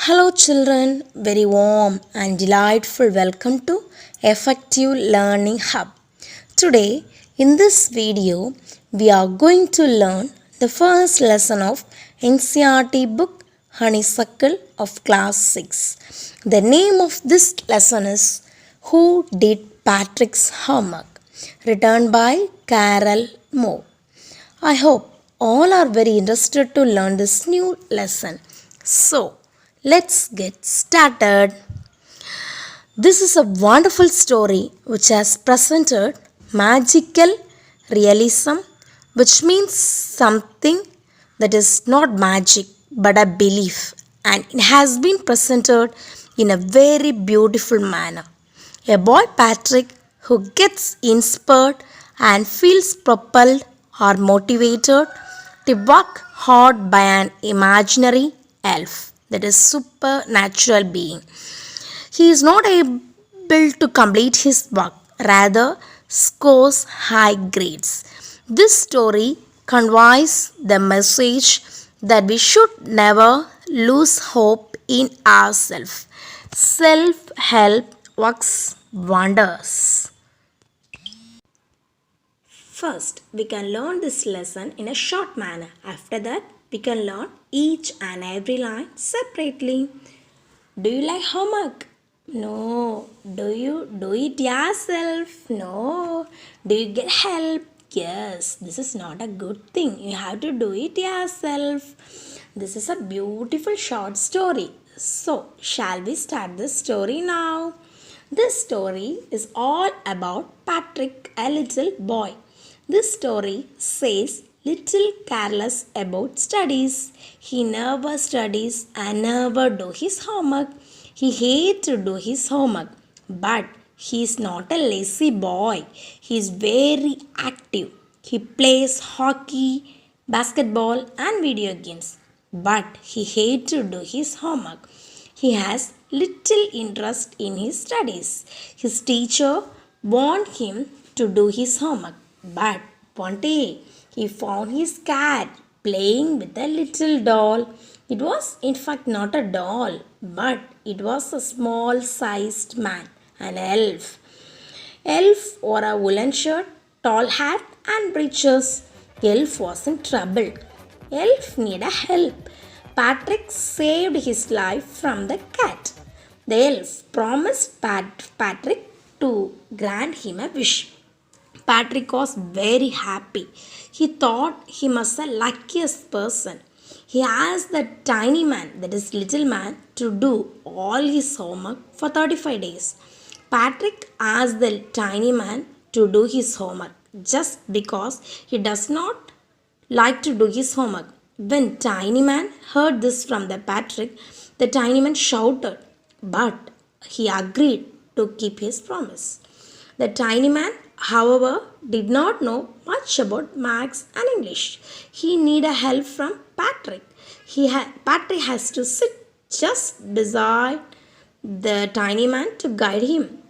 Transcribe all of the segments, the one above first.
Hello, children. Very warm and delightful welcome to Effective Learning Hub. Today, in this video, we are going to learn the first lesson of NCERT book Honeysuckle of Class 6. The name of this lesson is Who Did Patrick's Homework? Written by Carol Moore. I hope all are very interested to learn this new lesson. So, let's get started. This is a wonderful story which has presented magical realism, which means something that is not magic but a belief, and it has been presented in a very beautiful manner. A boy Patrick who gets inspired and feels propelled or motivated to work hard by an imaginary elf, that is supernatural being. He is not able to complete his work, rather scores high grades. This story conveys the message that we should never lose hope in ourselves. Self-help works wonders. First, we can learn this lesson in a short manner. After that, we can learn each and every line separately. Do you like homework? No. Do you do it yourself? No. Do you get help? Yes. This is not a good thing. You have to do it yourself. This is a beautiful short story. So, shall we start the story now? This story is all about Patrick, a little boy. This story says little careless about studies. He never studies and never do his homework. He hates to do his homework. But he is not a lazy boy. He is very active. He plays hockey, basketball and video games. But he hates to do his homework. He has little interest in his studies. His teacher warned him to do his homework. But one day he found his cat playing with a little doll. It was in fact not a doll, but it was a small sized man, an elf. Elf wore a woolen shirt, tall hat, and breeches. Elf was in trouble. Elf needed help. Patrick saved his life from the cat. The elf promised Patrick to grant him a wish. Patrick was very happy. He thought he was the luckiest person. He asked the tiny man, that is little man, to do all his homework for 35 days. Patrick asked the tiny man to do his homework just because he does not like to do his homework. When tiny man heard this from Patrick, the tiny man shouted, but he agreed to keep his promise. The tiny man, however, did not know much about maths and English. He needed help from Patrick. Patrick has to sit just beside the tiny man to guide him.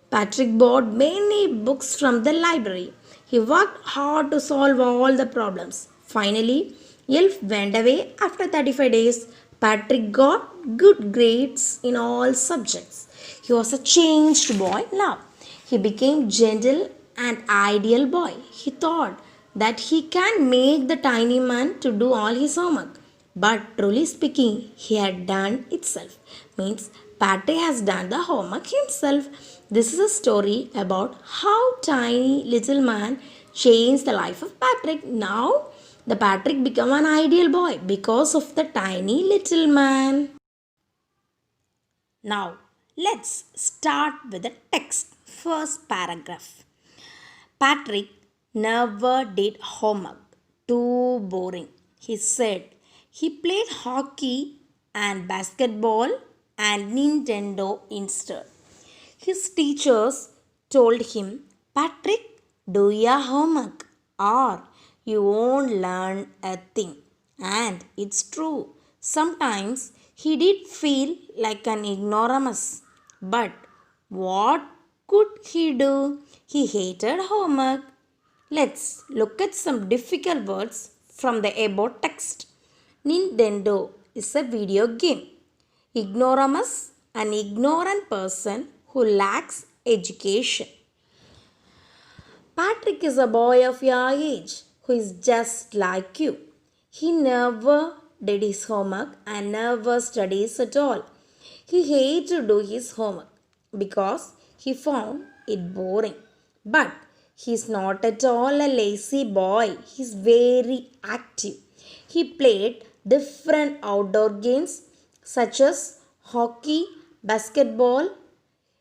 Patrick bought many books from the library. He worked hard to solve all the problems. Finally, Elf went away after 35 days. Patrick got good grades in all subjects. He was a changed boy now. He became gentle and ideal boy. He thought that he can make the tiny man to do all his homework. But truly speaking, he had done itself. Means Patrick has done the homework himself. This is a story about how tiny little man changed the life of Patrick. Now the Patrick became an ideal boy because of the tiny little man. Now let's start with the text. First paragraph. Patrick never did homework. Too boring, he said. He played hockey and basketball and Nintendo instead. His teachers told him, Patrick, do your homework or you won't learn a thing. And it's true. Sometimes he did feel like an ignoramus. But what could he do? He hated homework. Let's look at some difficult words from the above text. Nintendo is a video game. Ignoramus, an ignorant person who lacks education. Patrick is a boy of your age who is just like you. He never did his homework and never studies at all. He hated to do his homework because he found it boring. But he's not at all a lazy boy. He's very active. He played different outdoor games such as hockey, basketball.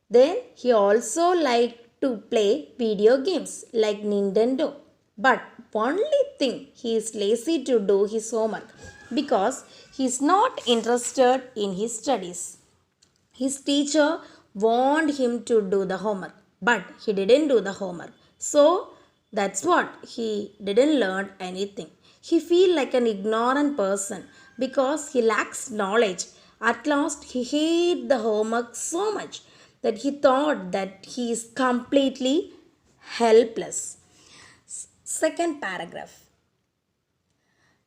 Then he also liked to play video games like Nintendo. But only thing he is lazy to do his homework because he is not interested in his studies. His teacher warned him to do the homework, but he didn't do the homework. So that's what he didn't learn anything. He feel like an ignorant person because he lacks knowledge. At last he hated the homework so much that he thought that he is completely helpless. Second paragraph.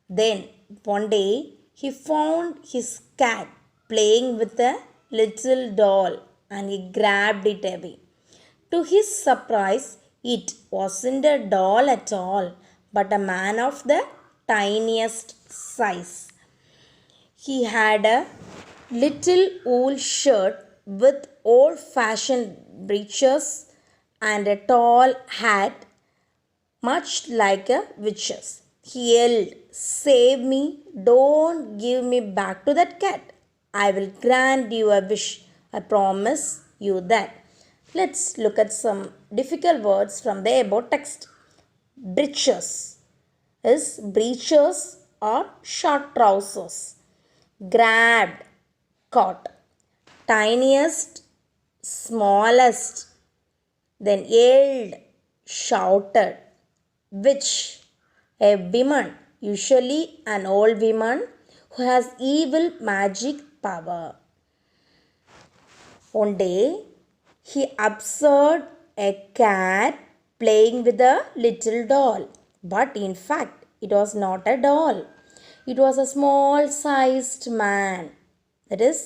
Then one day he found his cat playing with a little doll and he grabbed it away. To his surprise, it wasn't a doll at all, but a man of the tiniest size. He had a little wool shirt with old fashioned breeches and a tall hat, much like a witch's. He yelled, "Save me! Don't give me back to that cat! I will grant you a wish. I promise you that." Let's look at some difficult words from the above text. Breeches is breeches or short trousers. Grabbed, caught. Tiniest, smallest. Then yelled, shouted. Witch, a woman, usually an old woman who has evil magic power. One day, he observed a cat playing with a little doll. But in fact, it was not a doll. It was a small sized man. That is,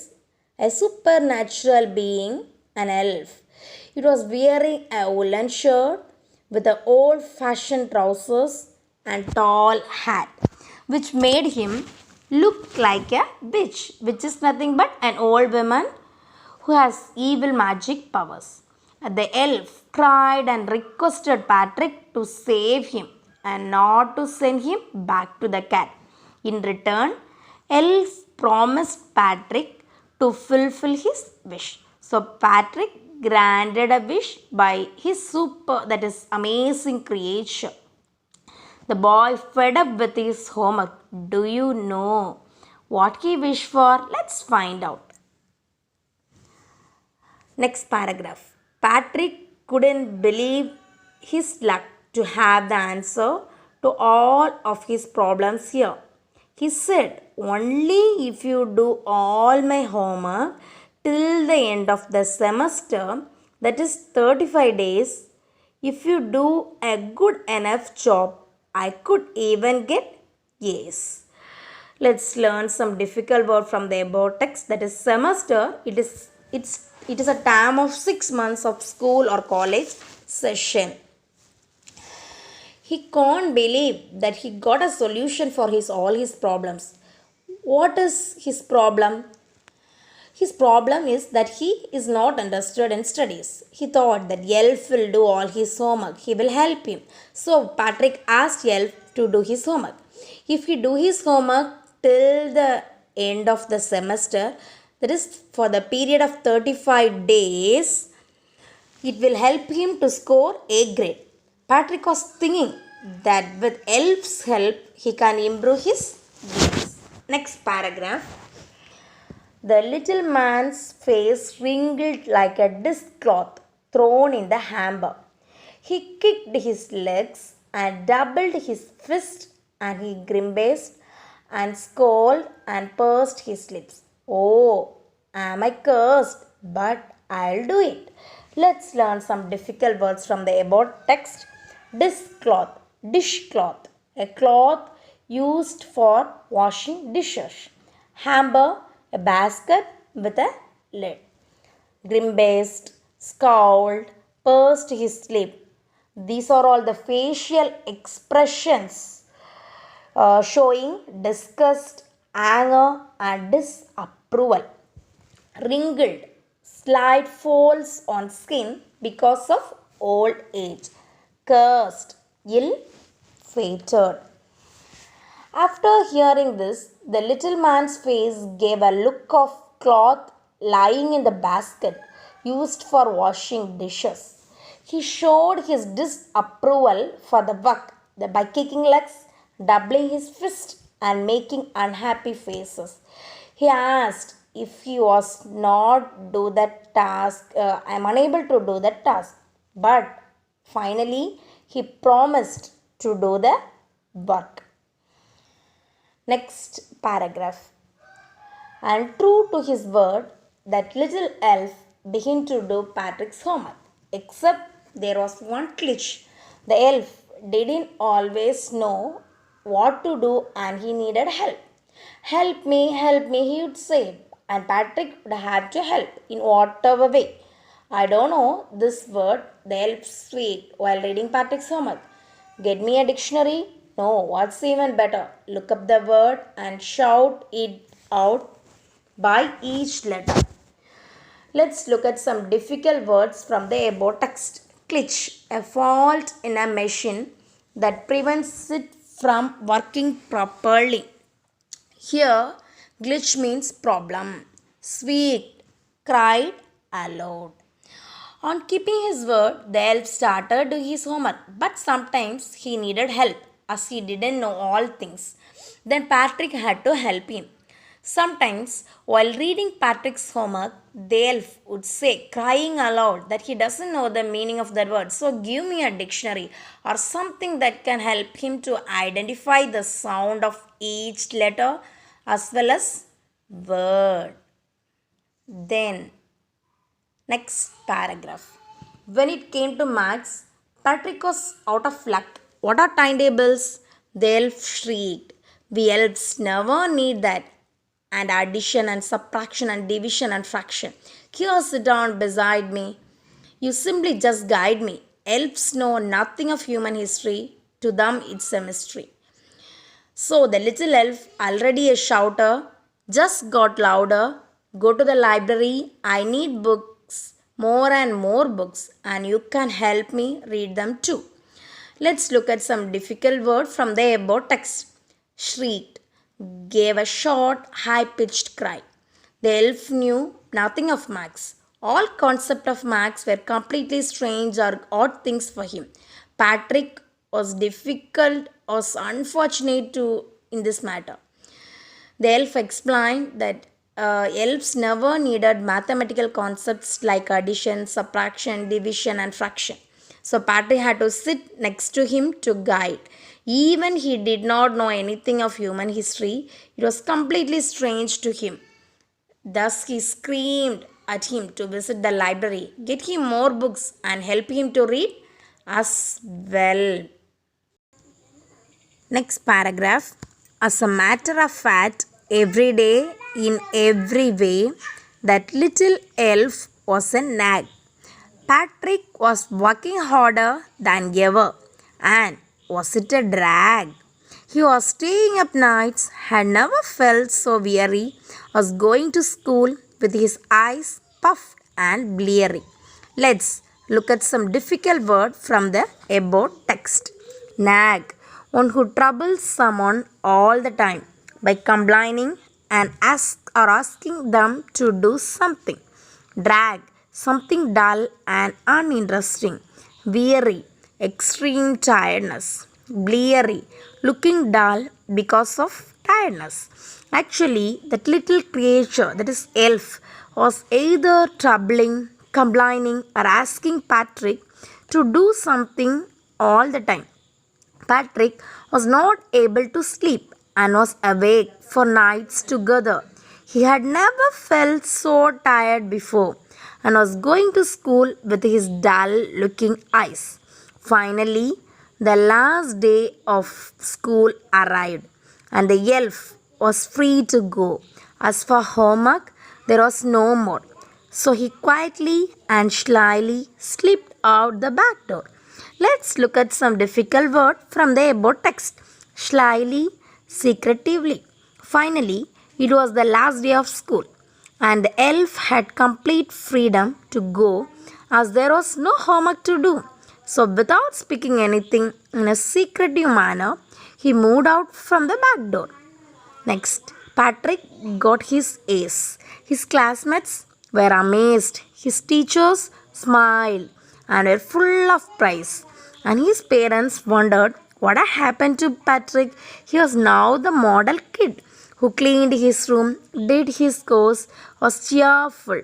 a supernatural being, an elf. It was wearing a woolen shirt with the old fashioned trousers and tall hat, which made him look like a witch, which is nothing but an old woman who has evil magic powers. The elf cried and requested Patrick to save him and not to send him back to the cat. In return, elf promised Patrick to fulfill his wish. So Patrick granted a wish by his that is amazing creation. The boy fed up with his homework. Do you know what he wished for? Let's find out. Next paragraph. Patrick couldn't believe his luck to have the answer to all of his problems here. He said, "Only if you do all my homework till the end of the semester, that is 35 days, if you do a good enough job, I could even get A's." Let's learn some difficult word from the above text. That is semester. It is a term of 6 months of school or college session. He can't believe that he got a solution for all his problems. What is his problem? His problem is that he is not interested in studies. He thought that Elf will do all his homework. He will help him. So Patrick asked Elf to do his homework. If he do his homework till the end of the semester, that is for the period of 35 days, it will help him to score A grade. Patrick was thinking that with Elf's help, he can improve his grades. Next paragraph. The little man's face wrinkled like a dishcloth thrown in the hamper. He kicked his legs and doubled his fist, and he grimaced and scowled and pursed his lips. "Oh, am I cursed? But I'll do it." Let's learn some difficult words from the above text. Dishcloth, dishcloth, a cloth used for washing dishes. Hamper, a basket with a lid. Grim-faced, scowled, pursed his lip. These are all the facial expressions showing disgust, anger, and disapproval. Wrinkled, slight folds on skin because of old age. Cursed, ill-fated. After hearing this, the little man's face gave a look of cloth lying in the basket used for washing dishes. He showed his disapproval for the work by kicking legs, doubling his fist, and making unhappy faces. He asked if he was not do that task. I am unable to do that task, but finally he promised to do the work. Next paragraph. And true to his word, that little elf began to do Patrick's homework. Except there was one glitch. The elf didn't always know what to do and he needed help. Help me, he would say. And Patrick would have to help in whatever way. I don't know this word, the elf squeaked while reading Patrick's homework. Get me a dictionary? No, what's even better? Look up the word and shout it out by each letter. Let's look at some difficult words from the above text. Glitch, a fault in a machine that prevents it from working properly. Here, glitch means problem. Sweet, cried aloud. On keeping his word, the elf started doing his homework, but sometimes he needed help as he didn't know all things. Then Patrick had to help him. Sometimes, while reading Patrick's homework, the elf would say, crying aloud, that he doesn't know the meaning of that word. So, give me a dictionary or something that can help him to identify the sound of each letter as well as word. Then, next paragraph. When it came to maths, Patrick was out of luck. What are timetables? The elf shrieked. We elves never need that. And addition and subtraction and division and fraction. Here, sit down beside me. You simply just guide me. Elves know nothing of human history. To them, it's a mystery. So the little elf, already a shouter, just got louder. Go to the library. I need books, more and more books, and you can help me read them too. Let's look at some difficult words from the above text. Shrieked, gave a short, high-pitched cry. The elf knew nothing of Max. All concepts of Max were completely strange or odd things for him. Patrick was unfortunate in this matter. The elf explained that elves never needed mathematical concepts like addition, subtraction, division, and fraction. So Patrick had to sit next to him to guide. Even he did not know anything of human history, it was completely strange to him. Thus he screamed at him to visit the library, get him more books, and help him to read as well. Next paragraph. As a matter of fact, every day, in every way, that little elf was a nag. Patrick was working harder than ever, and was it a drag? He was staying up nights, had never felt so weary, was going to school with his eyes puffed and bleary. Let's look at some difficult word from the above text. Nag, one who troubles someone all the time by complaining and asking them to do something. Drag, something dull and uninteresting. Weary, extreme tiredness. Bleary, looking dull because of tiredness. Actually, that little creature, that is elf, was either troubling, complaining, or asking Patrick to do something all the time. Patrick was not able to sleep and was awake for nights together. He had never felt so tired before and was going to school with his dull looking eyes. Finally, the last day of school arrived and the elf was free to go. As for homework, There was no more. So he quietly and slyly slipped out the back door. Let's look at some difficult word from the above text. Slyly, secretively. Finally, it was the last day of school, and the elf had complete freedom to go as there was no homework to do. So, without speaking anything in a secretive manner, he moved out from the back door. Next, Patrick got his A's. His classmates were amazed. His teachers smiled and were full of praise. And his parents wondered what had happened to Patrick. He was now the model kid who cleaned his room, did his chores, was cheerful,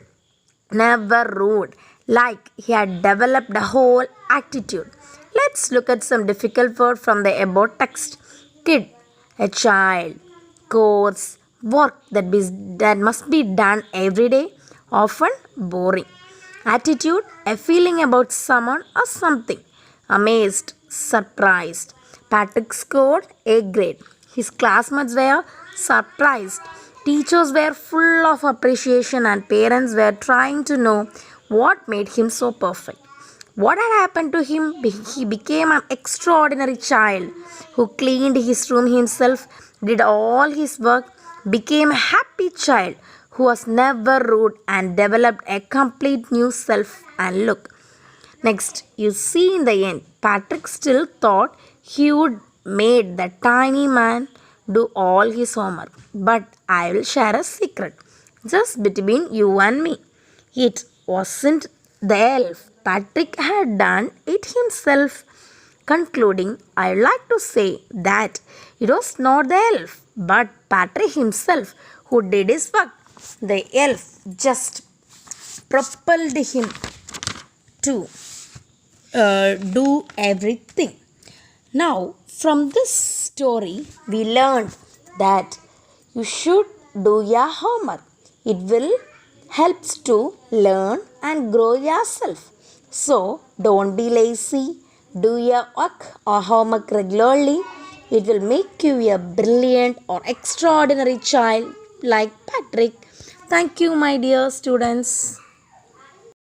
never rude, like he had developed a whole attitude. Let's look at some difficult word from the above text. Kid, a child. Course, work that must be done every day, often boring. Attitude, a feeling about someone or something. Amazed, surprised. Patrick scored A grade. His classmates were surprised. Teachers were full of appreciation and parents were trying to know what made him so perfect. What had happened to him? He became an extraordinary child who cleaned his room himself, did all his work, became a happy child who was never rude and developed a complete new self and look. Next, you see in the end, Patrick still thought he would made the tiny man do all his homework. But I will share a secret just between you and me. It wasn't the elf. Patrick had done it himself. Concluding, I would like to say that it was not the elf, but Patrick himself who did his work. The elf just propelled him to do everything. Now, from this story, we learned that you should do your homework. It will helps to learn and grow yourself. So, don't be lazy. Do your work or homework regularly. It will make you a brilliant or extraordinary child like Patrick. Thank you, my dear students.